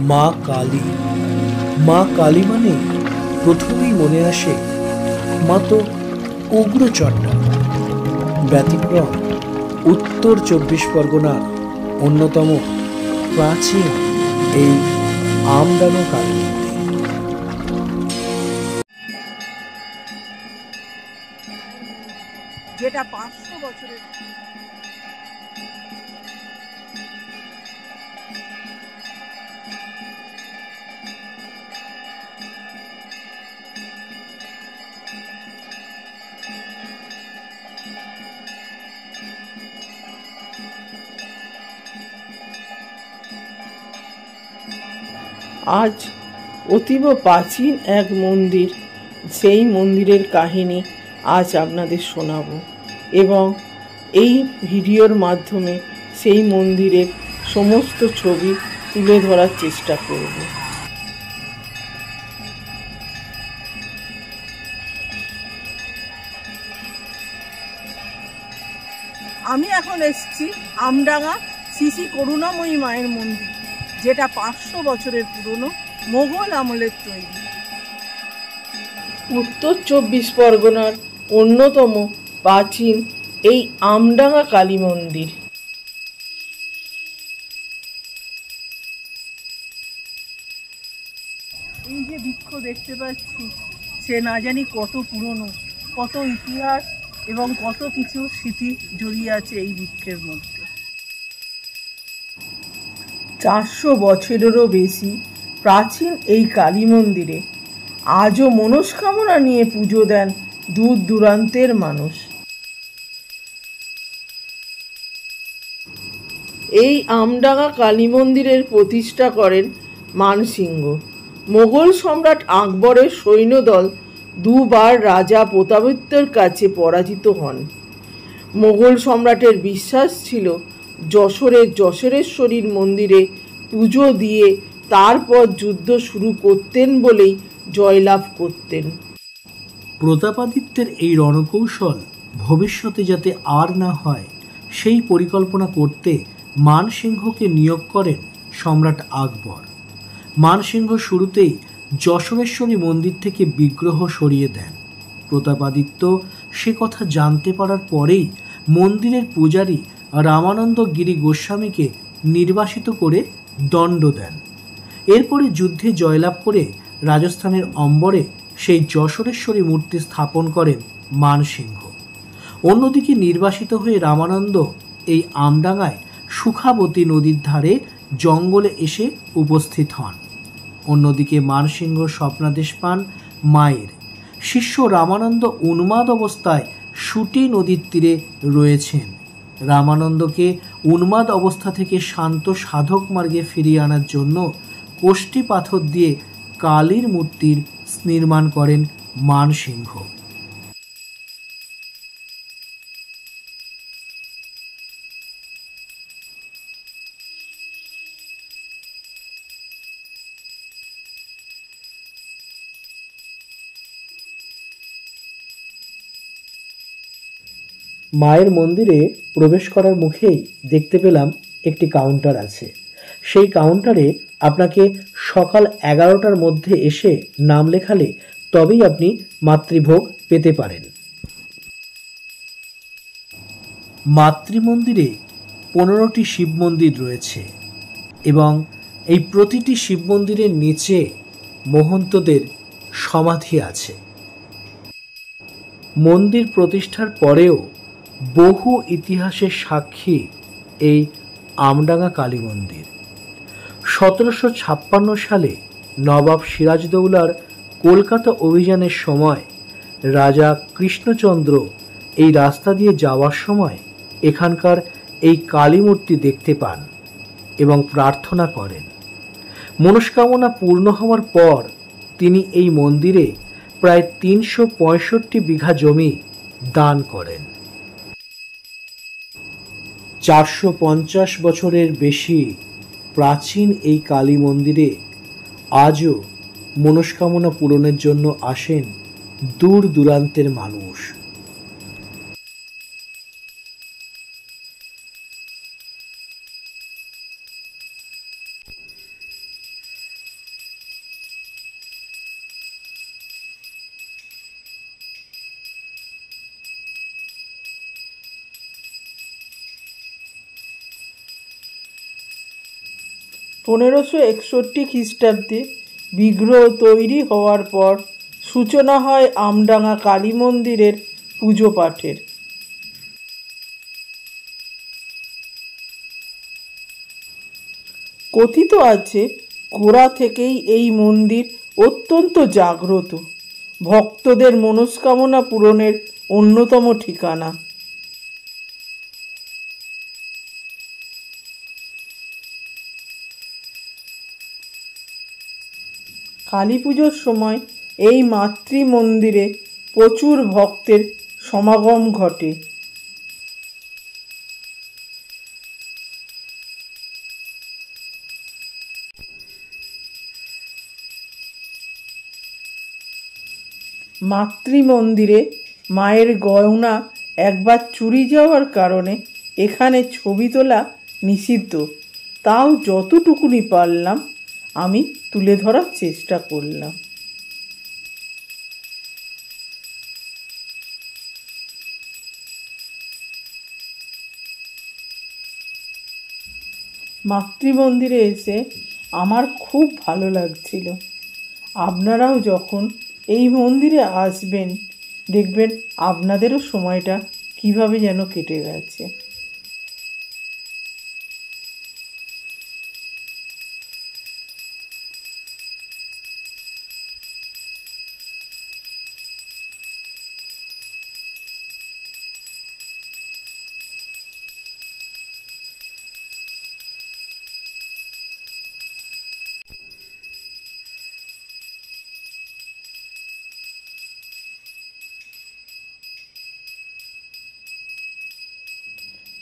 মা কালী। মা কালী মানে প্রথমেই মনে আসে মা তো উগ্রচণ্ডা। ব্যতিক্রম উত্তর 24 পরগনার অন্যতম প্রাচীন এই আমডাঙ্গা কালী মন্দির। যেটা 500 বছরের। আজ অতীব প্রাচীন এক মন্দির, সেই মন্দিরের কাহিনী আজ আপনাদের শোনাবো এবং এই ভিডিওর মাধ্যমে সেই মন্দিরের সমস্ত ছবি তুলে ধরার চেষ্টা করব। আমি এখন এসেছি আমডাঙ্গা শ্রী শ্রী করুণাময়ী মায়ের মন্দির, যেটা 500 বছরের পুরনো, মোগল আমলের তৈরি। উত্তর 24 পরগনার অন্যতম প্রাচীন এই আমডাঙ্গা কালী মন্দির। এই যে বৃক্ষ দেখতে পাচ্ছি, সে না জানি কত পুরনো, কত ইতিহাস এবং কত কিছু স্মৃতি জড়িয়ে আছে এই বৃক্ষের মধ্যে। 400 বছরেরও বেশি প্রাচীন এই কালী মন্দিরে আজও মনস্কামনা নিয়ে পুজো দেন দূর দূরান্তের মানুষ। এই আমডাঙ্গা কালী মন্দিরের প্রতিষ্ঠা করেন মানসিংহ। মোগল সম্রাট আকবরের সৈন্যদল দুবার রাজা প্রতাপাদিত্যের কাছে পরাজিত হন। মোগল সম্রাটের বিশ্বাস ছিল যশোরের যশোরেশ্বরীর মন্দিরে পুজো দিয়ে তারপর যুদ্ধ শুরু করতেন বলেই জয়লাভ করতেন। প্রতাপাদিত্যের এই রণকৌশল ভবিষ্যতে যাতে আর না হয় সেই পরিকল্পনা করতে মানসিংহকে নিয়োগ করেন সম্রাট আকবর। মানসিংহ শুরুতেই যশোরেশ্বরী মন্দির থেকে বিগ্রহ সরিয়ে দেন। প্রতাপাদিত্য সে কথা জানতে পারার পরেই মন্দিরের পূজারী রামানন্দ গিরি গোস্বামীকে নির্বাসিত করে দণ্ড দেন। এরপরে যুদ্ধে জয়লাভ করে রাজস্থানের অম্বরে সেই যশোরেশ্বরী মূর্তি স্থাপন করেন মানসিংহ। অন্যদিকে নির্বাসিত হয়ে রামানন্দ এই আমডাঙ্গায় সুখাবতী নদীর ধারে জঙ্গলে এসে উপস্থিত হন। অন্যদিকে মানসিংহ স্বপ্নাদেশ পান মায়ের। শিষ্য রামানন্দ উন্মাদ অবস্থায় সুটি নদীর তীরে রয়েছেন। রামানন্দকে উন্মাদ অবস্থা থেকে শান্ত সাধক মার্গে ফিরিয়ে আনার জন্য কোষ্ঠী পাথর দিয়ে কালীর মূর্তির নির্মাণ করেন মানসিংহ। মায়ের মন্দিরে প্রবেশ করার মুখেই দেখতে পেলাম একটি কাউন্টার আছে। সেই কাউন্টারে আপনাকে সকাল 11টার মধ্যে এসে নাম লেখালে তবেই আপনি মাতৃভোগ পেতে পারেন। মাতৃমন্দিরে 15টি শিব মন্দির রয়েছে এবং এই প্রতিটি শিব মন্দিরের নিচে মহন্তদের সমাধি আছে। মন্দির প্রতিষ্ঠার পরেও বহু ইতিহাসের সাক্ষী এই আমডাঙ্গা কালী মন্দির। 1756 সালে নবাব সিরাজদৌলার কলকাতা অভিযানের সময় রাজা কৃষ্ণচন্দ্র এই রাস্তা দিয়ে যাওয়ার সময় এখানকার এই কালী মূর্তি দেখতে পান এবং প্রার্থনা করেন। মনস্কামনা পূর্ণ হওয়ার পর তিনি এই মন্দিরে প্রায় 365 বিঘা জমি দান করেন। 450 বছরের বেশি প্রাচীন এই কালী মন্দিরে আজও মনস্কামনা পূরণের জন্য আসেন দূর দূরান্তের মানুষ। 1561 খ্রিস্টাব্দে বিগ্রহ তৈরি হওয়ার পর সূচনা হয় আমডাঙ্গা কালী মন্দিরের পুজো পাঠের। কথিত আছে গোড়া থেকেই এই মন্দির অত্যন্ত জাগ্রত, ভক্তদের মনস্কামনা পূরণের অন্যতম ঠিকানা। কালী পুজোর সময় এই মাতৃ মন্দিরে প্রচুর ভক্তের সমাগম ঘটে। মাতৃ মন্দিরে মায়ের গয়না একবার চুরি যাওয়ার কারণে এখানে ছবি তোলা নিষিদ্ধ, তাও যতটুকুনি পারলাম আমি তুলে ধরার চেষ্টা করলাম। মাতৃমন্দিরে এসে আমার খুব ভালো লাগছিল। আপনারাও যখন এই মন্দিরে আসবেন দেখবেন আপনাদেরও সময়টা কিভাবে যেন কেটে গেছে।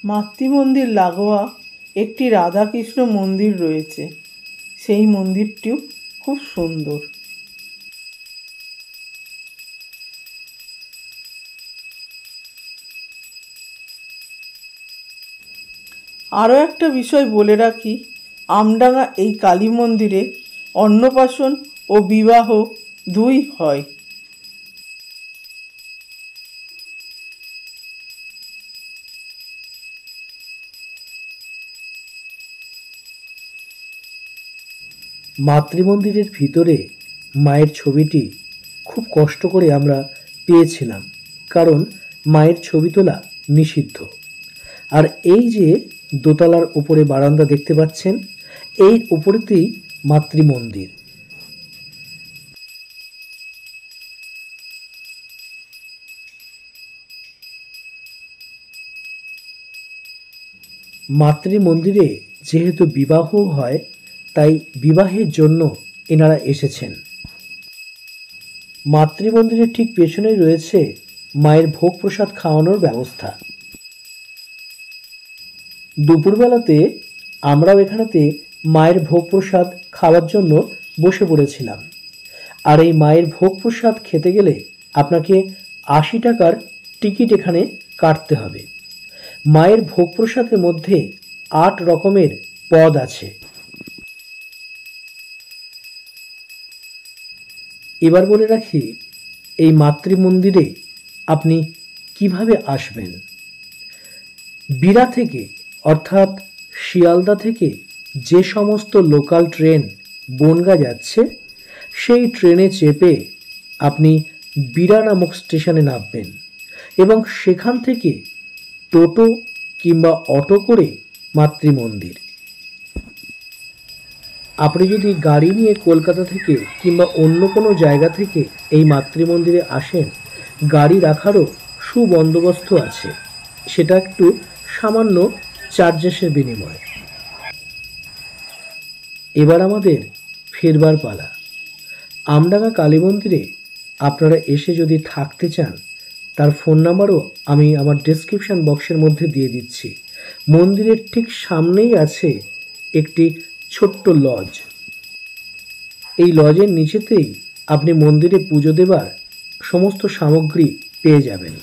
মাতৃমন্দির লাগোয়া একটি রাধাকৃষ্ণ মন্দির রয়েছে, সেই মন্দিরটিও খুব সুন্দর। আরও একটা বিষয় বলে রাখি, আমডাঙ্গা এই কালী মন্দিরে অন্নপ্রাশন ও বিবাহ দুই হয়। মাতৃমন্দিরের ভিতরে মায়ের ছবিটি খুব কষ্ট করে আমরা পেয়েছিলাম, কারণ মায়ের ছবি তোলা নিষিদ্ধ। আর এই যে দোতলার উপরে বারান্দা দেখতে পাচ্ছেন, এই উপরেতেই মাতৃমন্দির। মাতৃমন্দিরে যেহেতু বিবাহ হয়, তাই বিবাহের জন্য এনারা এসেছেন। মাতৃমন্দিরের ঠিক পেছনেই রয়েছে মায়ের ভোগ প্রসাদ খাওয়ানোর ব্যবস্থা। দুপুরবেলাতে আমরাও এখানেতে মায়ের ভোগ প্রসাদ খাওয়ার জন্য বসে পড়েছিলাম। আর এই মায়ের ভোগ প্রসাদ খেতে গেলে আপনাকে 80 টাকার টিকিট এখানে কাটতে হবে। মায়ের ভোগ প্রসাদের মধ্যে 8 রকমের পদ আছে। এবার বলে রাখি, এই মাতৃমন্দিরে আপনি কিভাবে আসবেন। বিরা থেকে অর্থাৎ শিয়ালদা থেকে যে সমস্ত লোকাল ট্রেন বনগাঁ যাচ্ছে, সেই ট্রেনে চেপে আপনি বিরা নামক স্টেশনে নামবেন এবং সেখান থেকে টোটো কিংবা অটো করে মাতৃমন্দির। আপনি যদি গাড়ি নিয়ে কলকাতা থেকে কিংবা অন্য কোনো জায়গা থেকে এই মাতৃমন্দিরে আসেন, গাড়ি রাখারও সুবন্দোবস্ত আছে, সেটা একটু সামান্য চার্জেসের বিনিময়ে। এবার আমাদের ফেরবার পালা। আমডাঙ্গা কালী মন্দিরে আপনারা এসে যদি থাকতে চান, তার ফোন নাম্বারও আমি আমার ডেসক্রিপশন বক্সের মধ্যে দিয়ে দিচ্ছি। মন্দিরের ঠিক সামনেই আছে একটি ছোট্ট লজ। এই লজের নিচেতেই আপনি মন্দিরে পুজো দেবার সমস্ত সামগ্রী পেয়ে যাবেন।